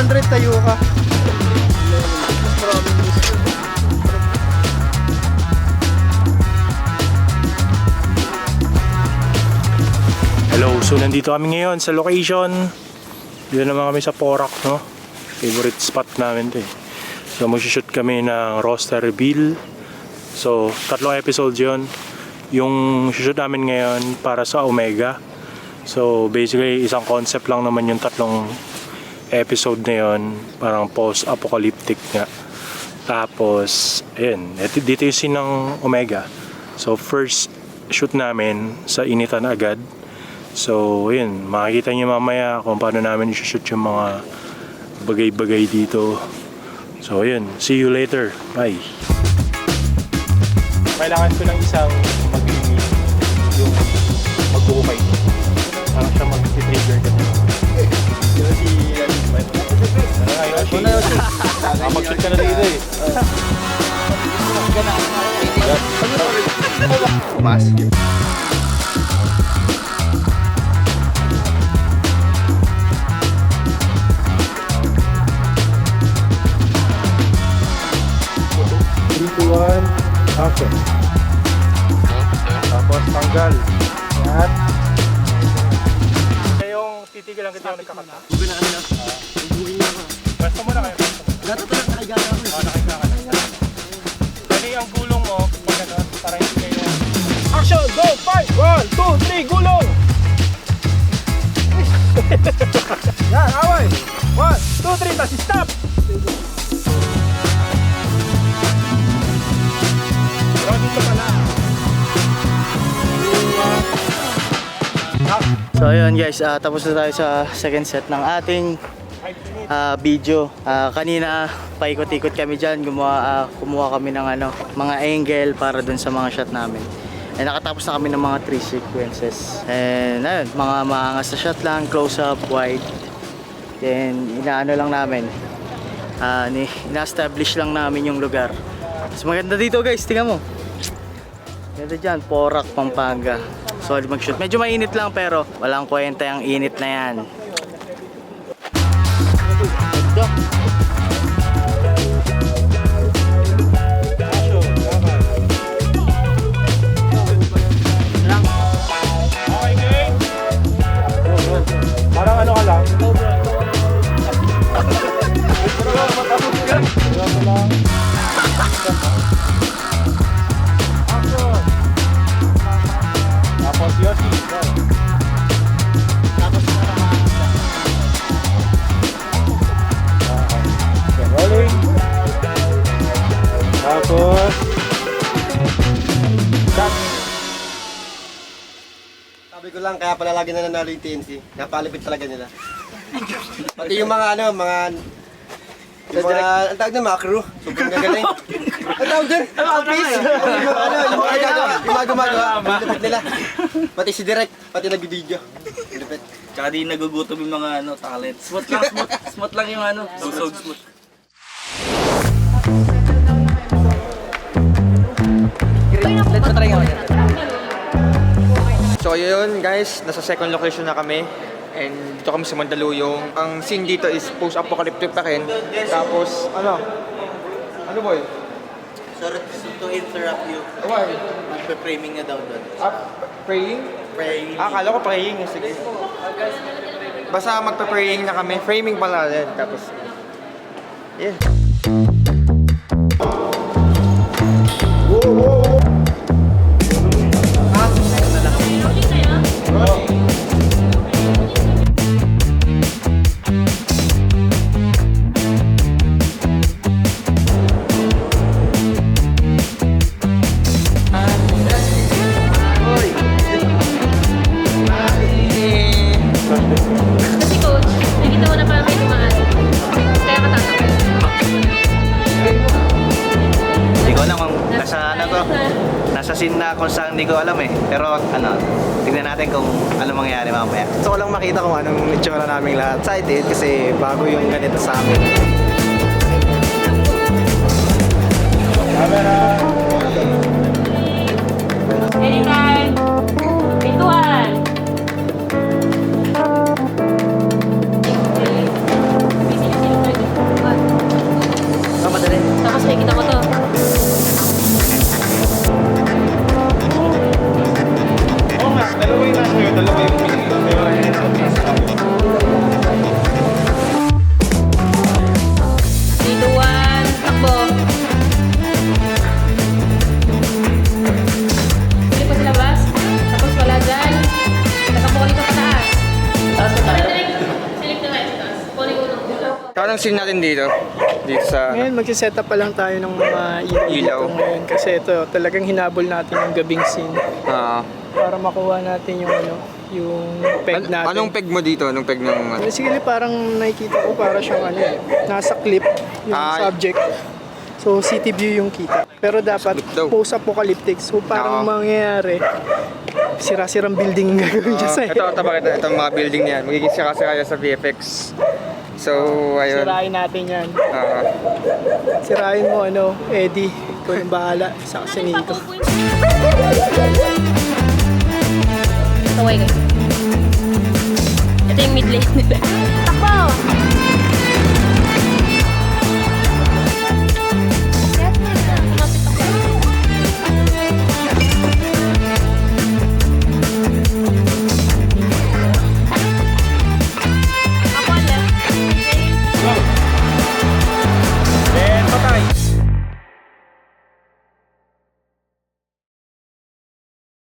100 tayo ka. Mas maraming music. Hello, so nandito kami ngayon sa location. Dito naman kami sa Porac, no? Favorite spot namin to eh. So mag-shoot kami ng roster reveal. So 3 episodes yon. Yung shoot namin ngayon para sa Omega. So basically isang concept lang naman yung 3 episode na yon. Parang post-apocalyptic nga. Tapos, ayun, dito yung scene ng Omega. So first shoot namin sa initan agad. So, yun, makikita niyo mamaya kung paano namin i-shoot yung mga bagay-bagay dito. So, yun, see you later. Bye! Kailangan ko ng isang mag-iinit yung mag-uukay. Parang siya mag-trigger ka na. Mag-shoot ka na dito eh. Mas. Action. Tapos tanggal. Yan. Kayong titigil lang kita yung nagkakanta. Bugi na kanina. Bugi niya ako. Pwesto mo na kayo. Natutulog na kaya ako. Oo, nakikita ka na. Pwede ang gulong mo pag ano, para hindi kayo... Action! Go! Fight! 1, 2, 3, gulong! Yan, away! 1, 2, 3, tapos stop! So ayun guys, tapos na tayo sa second set ng ating video. Kanina paikot-ikot kami dyan, kumuha kami ng mga angle para dun sa mga shot namin. Nakatapos na kami ng mga 3 sequences. And ayun, mga maangas na shot lang, close up, wide. Then inaano lang namin, ina-establish lang namin yung lugar. Mas maganda dito guys, tingnan mo. Ganda dyan, Porac, Pampanga. Solid mag-shoot. Medyo mainit lang pero walang kwenta yung init na yan. Parang ano ka lang? Tapos Yoshi, go. Tapos na naman. Okay, rolling. Tapos cut. Sabi ko lang, kaya pala lagi na nanalo yung TNC. Napalipit talaga nila. Pati yung mga ang tawag na mga crew. Sobrang gagaling. Ang tawag dyan? Yung mga gumagawa. Ang lipit nila. Pati si Direk, pati nag-video. Lipit. Tsaka di nagugutom yung mga talent. Smooth lang, smooth lang yung susog smooth. Let's try nga. So yun guys, nasa second location na kami. And dito kami sa Mandaluyong. Ang scene dito is post-apocalyptic pa rin. Tapos, ano boy? Sorry to interrupt you. Why? Magpe-framing na daw doon. Praying? Praying. Akala ko praying. Sige. Basta magpa-praying na kami. Framing pala din. Tapos, yeah. Kasi coach, nakita mo na parang may dumaan. Kaya ka tatakot. Hindi ko alam kung nasa scene na kung saan, hindi ko alam eh. Pero tignan natin kung ano mangyayari mamaya. Gusto ko lang makita kung anong itsura namin lahat. Excited kasi bago yung ganito sa amin. Anytime. Pintuan. Busy na sila. ang scene natin dito? Dito sa... Ngayon, magsiset up pa lang tayo ng mga ilaw Ilaw. dito ngayon. Kasi ito, talagang hinabol natin yung gabing scene Ah. para makuha natin yung yung peg natin. Anong peg mo dito? Anong peg ng... Basically, parang nakikita ko para siyang nasa clip yung subject. So, city view yung kita. Pero dapat Clip daw. post-apocalyptic. So, parang mangyayari, sira-sirang building ang gagawin niya sa'yo. Ito bakit itong mga building niyan. Magiging sira-sira sa VFX. So, ayun. Sirain natin yan. Ah. Sirain mo, Eddie. Ikaw yung bahala sa kasinito. Kaway kayo. Ito yung mid lane nila. Takbo!